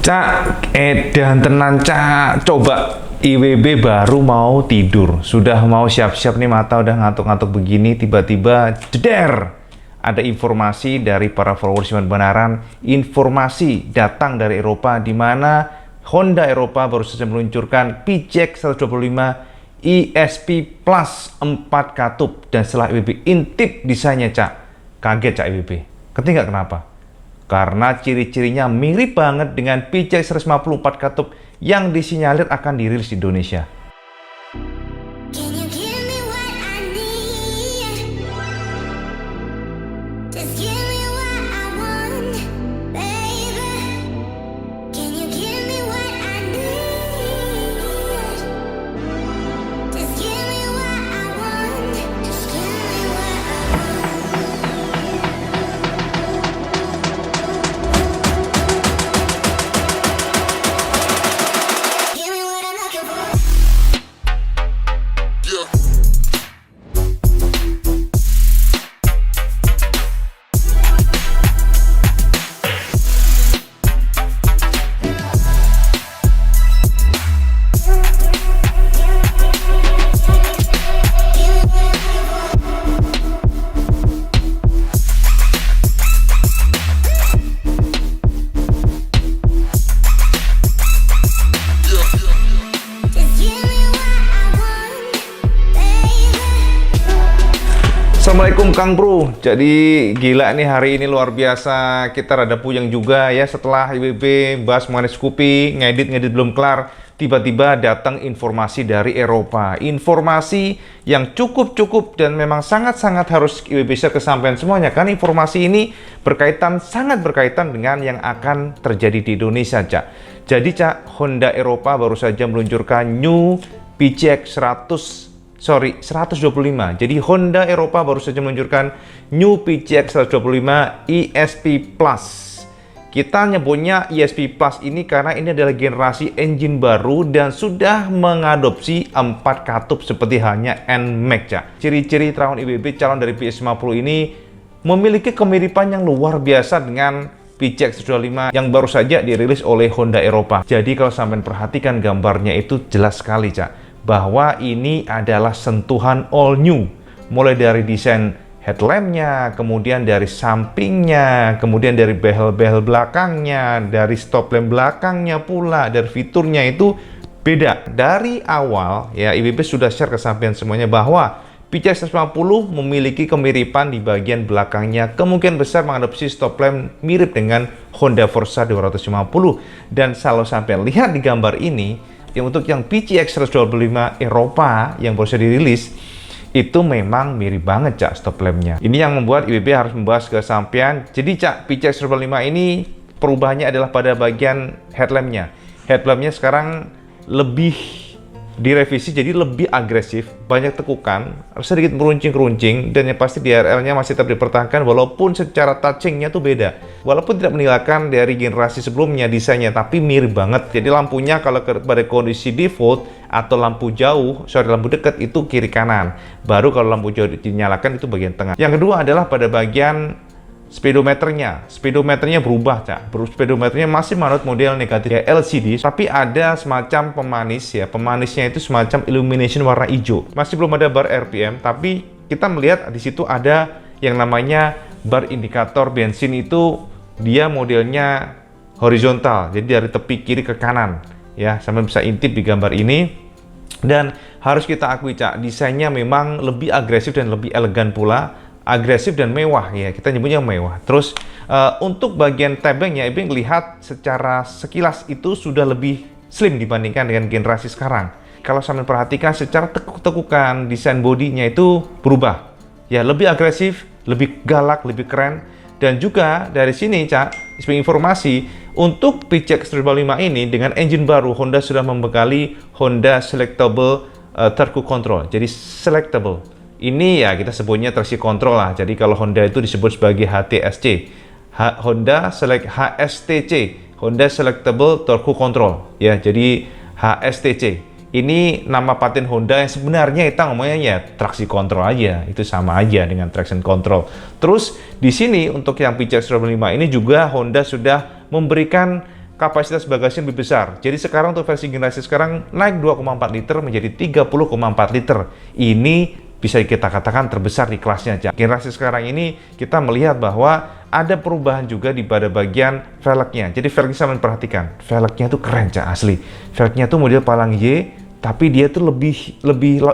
Cak, edan tenan cak. Coba IWB baru mau tidur, sudah mau siap-siap nih, mata udah ngantuk-ngantuk begini, tiba-tiba jeder. Ada informasi dari para followers Iwan Benaran, informasi datang dari Eropa di mana Honda Eropa baru saja meluncurkan PJEK 125 ESP Plus 4 katup, dan setelah IWB intip desainnya cak, kaget cak IWB. Ngerti nggak kenapa? Karena ciri-cirinya mirip banget dengan PJEK 154 katup yang disinyalir akan dirilis di Indonesia. Assalamualaikum Kang Bro. Jadi gila nih, hari ini luar biasa. Kita rada puyeng juga ya setelah IWB bahas mengenai Scoopy, ngedit belum kelar. Tiba-tiba datang informasi dari Eropa. Informasi yang cukup dan memang sangat-sangat harus IWB share kesampaian semuanya. Karena informasi ini sangat berkaitan dengan yang akan terjadi di Indonesia, Cak. Jadi Cak, Honda Eropa baru saja meluncurkan new PJEK 125. Jadi Honda Eropa baru saja meluncurkan new PJEK 125 ESP Plus. Kita nyebutnya ESP Plus ini karena ini adalah generasi engine baru dan sudah mengadopsi 4 katup seperti halnya NMAX. Ciri-ciri tahun IWB calon dari PS50 ini memiliki kemiripan yang luar biasa dengan PJEK 125 yang baru saja dirilis oleh Honda Eropa. Jadi kalau sampai perhatikan gambarnya itu jelas sekali, Cak, bahwa ini adalah sentuhan all new, mulai dari desain headlampnya, kemudian dari sampingnya, kemudian dari behel-behel belakangnya, dari stop lamp belakangnya pula, dari fiturnya itu beda. Dari awal ya IWB sudah share kesampaian semuanya bahwa PJEK 150 memiliki kemiripan di bagian belakangnya, kemungkinan besar mengadopsi stop lamp mirip dengan Honda Forza 250. Dan kalau sampai lihat di gambar ini, untuk yang PJEK 125 Eropa yang baru saja dirilis, itu memang mirip banget Cak stop lampnya. Ini yang membuat IWB harus membahas kesampaian. Jadi Cak, PJEK 125 ini perubahannya adalah pada bagian headlampnya. Headlampnya sekarang lebih direvisi, jadi lebih agresif, banyak tekukan, sedikit meruncing-keruncing, dan yang pasti DRL-nya masih tetap dipertahankan walaupun secara touching-nya tuh beda. Walaupun tidak meninggalkan dari generasi sebelumnya desainnya, tapi mirip banget. Jadi lampunya kalau pada kondisi default atau lampu dekat itu kiri kanan. Baru kalau lampu jauh dinyalakan itu bagian tengah. Yang kedua adalah pada bagian speedometernya. Speedometernya berubah, Cak. Speedometernya masih manut model negatif ya, LCD, tapi ada semacam pemanis ya. Pemanisnya itu semacam illumination warna hijau. Masih belum ada bar RPM, tapi kita melihat di situ ada yang namanya bar indikator bensin, itu dia modelnya horizontal. Jadi dari tepi kiri ke kanan ya, sampai bisa intip di gambar ini. Dan harus kita akui, Cak, desainnya memang lebih agresif dan lebih elegan pula. Agresif dan mewah ya, kita nyebutnya mewah. Terus untuk bagian tabengnya, Ibu lihat secara sekilas itu sudah lebih slim dibandingkan dengan generasi sekarang. Kalau sampai perhatikan secara tekuk-tekukan, desain bodinya itu berubah ya, lebih agresif, lebih galak, lebih keren. Dan juga dari sini Cak, sebagai informasi, untuk PJEK 125 ini dengan engine baru, Honda sudah membekali Honda Selectable Traction Control. Jadi selectable ini ya kita sebutnya traksi kontrol lah. Jadi kalau Honda itu disebut sebagai HTSC, Honda Selectable Traction Control ya. Jadi HSTC ini nama paten Honda yang sebenarnya kita ngomongnya ya traksi kontrol aja, itu sama aja dengan traction control. Terus di sini untuk yang PJEK 125 ini juga Honda sudah memberikan kapasitas bagasinya lebih besar. Jadi sekarang untuk versi generasi sekarang naik 2,4 liter menjadi 30,4 liter. Ini bisa kita katakan terbesar di kelasnya aja. Generasi sekarang ini kita melihat bahwa ada perubahan juga di pada bagian velgnya. Jadi velgnya sama perhatikan, velgnya tuh keren Cak, asli. Velgnya tuh model palang Y, tapi dia tuh lebih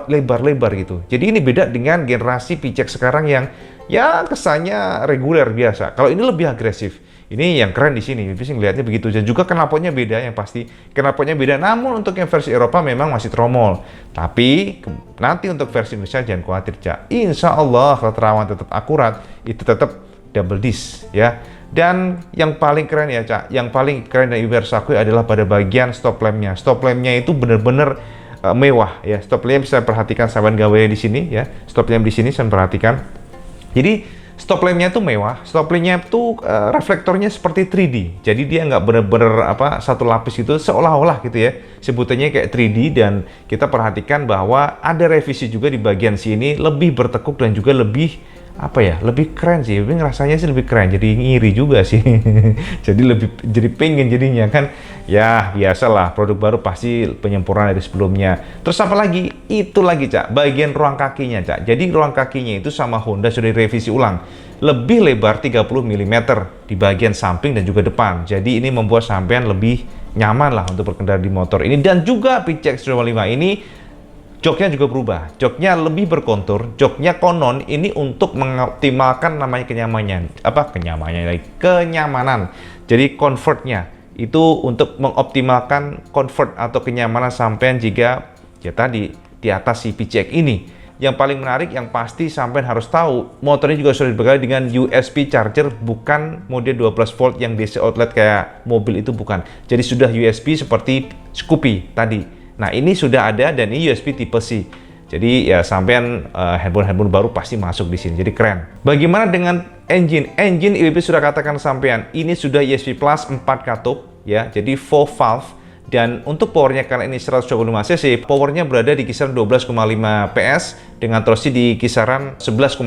lebar-lebar gitu. Jadi ini beda dengan generasi PCX sekarang yang ya kesannya reguler biasa. Kalau ini lebih agresif. Ini yang keren di sini, bisa ngelihatnya begitu. Dan juga knalpotnya beda, yang pasti knalpotnya beda. Namun untuk yang versi Eropa memang masih tromol. Tapi nanti untuk versi Indonesia jangan khawatir Cak. Insya Allah kalau terawan tetap akurat, itu tetap double disc ya. Dan yang paling keren ya Cak, yang paling keren dari Ibu harus akui adalah pada bagian stop lampnya. Stop lampnya itu benar-benar mewah ya. Stop lamp bisa perhatikan sahabat gawe di sini ya. Stop lamp di sini saya perhatikan. Jadi stop lampnya tuh mewah, stop lampnya tuh reflektornya seperti 3D. Jadi dia nggak bener-bener satu lapis gitu, seolah-olah gitu ya. Sebutannya kayak 3D, dan kita perhatikan bahwa ada revisi juga di bagian sini, lebih bertekuk dan juga lebih lebih keren sih. Tapi rasanya sih lebih keren, jadi ngiri juga sih. jadi pengen jadinya kan. Ya biasalah, produk baru pasti penyempurnaan dari sebelumnya. Terus apa lagi? Itu lagi Cak, bagian ruang kakinya Cak. Jadi ruang kakinya itu sama Honda sudah direvisi ulang, lebih lebar 30 mm di bagian samping dan juga depan. Jadi ini membuat sampean lebih nyaman lah untuk berkendara di motor ini. Dan juga PCX 205 ini joknya juga berubah, joknya lebih berkontur, joknya konon ini untuk mengoptimalkan namanya kenyamanan. Jadi comfortnya itu untuk mengoptimalkan comfort atau kenyamanan sampean jika ya tadi di atas si PCX ini. Yang paling menarik, yang pasti sampean harus tahu, motornya juga sudah dibekali dengan USB charger, bukan mode 12 volt yang DC outlet kayak mobil itu, bukan. Jadi sudah USB seperti Scoopy tadi. Nah ini sudah ada, dan ini USB tipe C. Jadi ya sampean handphone baru pasti masuk di sini. Jadi keren. Bagaimana dengan engine? Engine IWB sudah katakan sampean ini sudah ESP Plus 4 katup ya. Jadi 4 valve, dan untuk powernya karena ini 125 cc, powernya berada di kisaran 12,5 PS dengan torsi di kisaran 11,8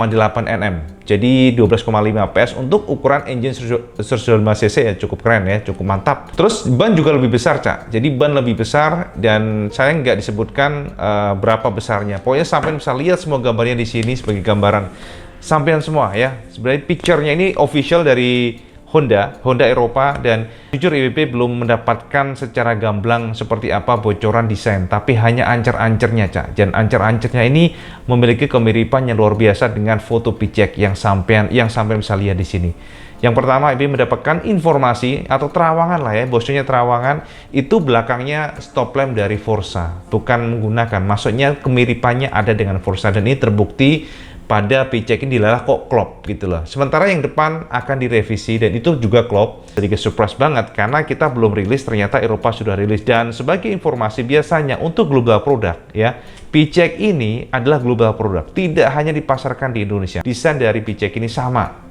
Nm. Jadi 12,5 PS untuk ukuran engine 125 cc ya, cukup keren ya, cukup mantap. Terus ban juga lebih besar Cak. Jadi ban lebih besar, dan saya nggak disebutkan berapa besarnya. Pokoknya sampean bisa lihat semua gambarnya di sini sebagai gambaran sampean semua ya. Sebenarnya picture-nya ini official dari Honda Eropa, dan jujur IWB belum mendapatkan secara gamblang seperti apa bocoran desain, tapi hanya ancer-ancernya Cak. Dan ancer-ancernya ini memiliki kemiripan yang luar biasa dengan foto PCX yang sampean bisa lihat di sini. Yang pertama, IWB mendapatkan informasi atau terawangan lah ya, bosnya terawangan itu belakangnya stop lamp dari Forza, bukan menggunakan, maksudnya kemiripannya ada dengan Forza, dan ini terbukti pada PCX ini dilalah kok klop gitu loh. Sementara yang depan akan direvisi, dan itu juga klop. Sedikit surprise banget karena kita belum rilis, ternyata Eropa sudah rilis. Dan sebagai informasi, biasanya untuk global product ya, PCX ini adalah global product, tidak hanya dipasarkan di Indonesia. Desain dari PCX ini sama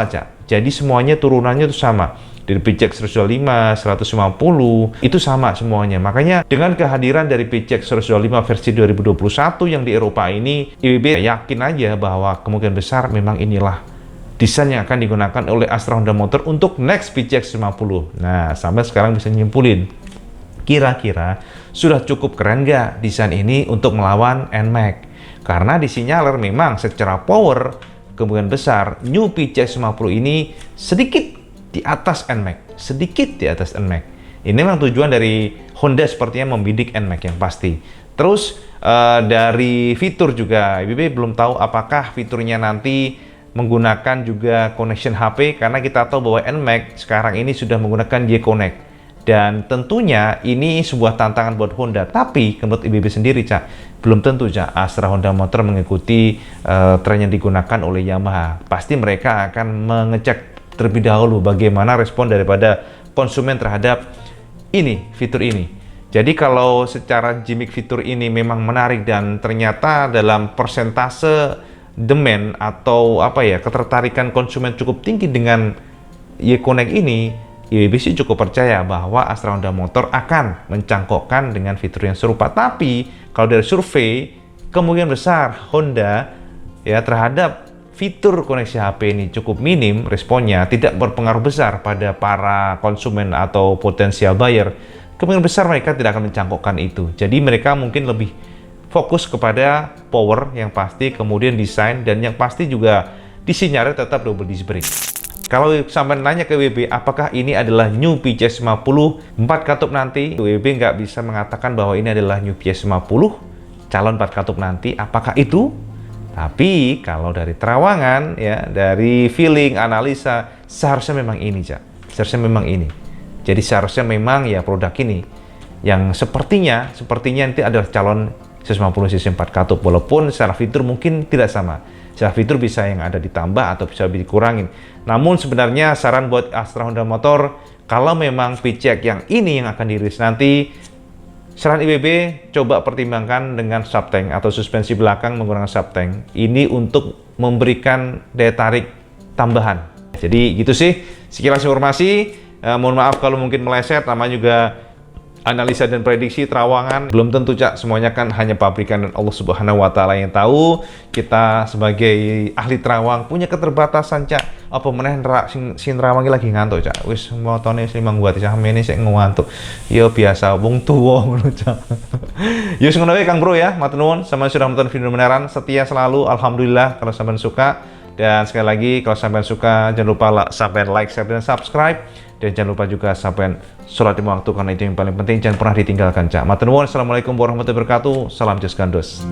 Cak. Jadi semuanya turunannya itu sama. Dari PCX 125, 150, itu sama semuanya. Makanya dengan kehadiran dari PCX 125 versi 2021 yang di Eropa ini, IWB yakin aja bahwa kemungkinan besar memang inilah desain yang akan digunakan oleh Astra Honda Motor untuk next PCX 50. Nah, sampai sekarang bisa nyimpulin, kira-kira sudah cukup keren nggak desain ini untuk melawan NMAX? Karena disinyalir memang secara power, kemungkinan besar new PCX 50 ini sedikit di atas NMAX, sedikit di atas NMAX. Ini memang tujuan dari Honda sepertinya membidik NMAX yang pasti. Terus dari fitur juga, IWB belum tahu apakah fiturnya nanti menggunakan juga connection HP, karena kita tahu bahwa NMAX sekarang ini sudah menggunakan Y-Connect. Dan tentunya ini sebuah tantangan buat Honda. Tapi menurut IWB sendiri Cak, belum tentu Cak Astra Honda Motor mengikuti tren yang digunakan oleh Yamaha. Pasti mereka akan mengecek terlebih dahulu bagaimana respon daripada konsumen terhadap fitur ini. Jadi kalau secara gimmick fitur ini memang menarik, dan ternyata dalam persentase demand atau ketertarikan konsumen cukup tinggi dengan Y-Connect ini, IWB sih cukup percaya bahwa Astra Honda Motor akan mencangkokkan dengan fitur yang serupa. Tapi kalau dari survei, kemungkinan besar Honda ya terhadap fitur koneksi HP ini cukup minim, responnya tidak berpengaruh besar pada para konsumen atau potensial buyer, kemungkinan besar mereka tidak akan mencangkokkan itu. Jadi mereka mungkin lebih fokus kepada power yang pasti, kemudian desain, dan yang pasti juga di sinyalnya tetap double disc brake. Kalau sampai nanya ke WB, apakah ini adalah new PCX 50 4 katup nanti, WB nggak bisa mengatakan bahwa ini adalah new PCX 50 calon 4 katup nanti. Apakah itu? Tapi kalau dari terawangan, ya, dari feeling, analisa, seharusnya memang ini, Cak. Seharusnya memang ini. Jadi seharusnya memang ya produk ini yang sepertinya nanti adalah calon 150 cc 4 katup, walaupun secara fitur mungkin tidak sama. Secara fitur bisa yang ada ditambah atau bisa dikurangin. Namun sebenarnya saran buat Astra Honda Motor, kalau memang PCX yang ini yang akan dirilis nanti, saran IWB coba pertimbangkan dengan subtank atau suspensi belakang menggunakan subtank. Ini untuk memberikan daya tarik tambahan. Jadi gitu sih, sekilas informasi. Mohon maaf kalau mungkin meleset, namanya juga analisa dan prediksi terawangan. Belum tentu, Cak, semuanya kan hanya pabrikan dan Allah Subhanahu wa Ta'ala yang tahu. Kita sebagai ahli terawang punya keterbatasan, Cak. Apa meneh sin terawang lagi ngantuk, Cak. Wis motone sing mangguat samene sik ngantuk. Ya biasa wong tuwa ngono, Cak. Ya ngono wae Kang Bro ya. Matur nuwun sampeyan sudah menonton video beneran, setia selalu. Alhamdulillah kalau sampeyan suka. Dan sekali lagi kalau sampeyan suka jangan lupa sampeyan like, share, dan subscribe. Dan jangan lupa juga sampeyan sholat lima waktu, karena itu yang paling penting. Jangan pernah ditinggalkan, Cak. Matur nuwun. Assalamualaikum warahmatullahi wabarakatuh. Salam Jos Gandos.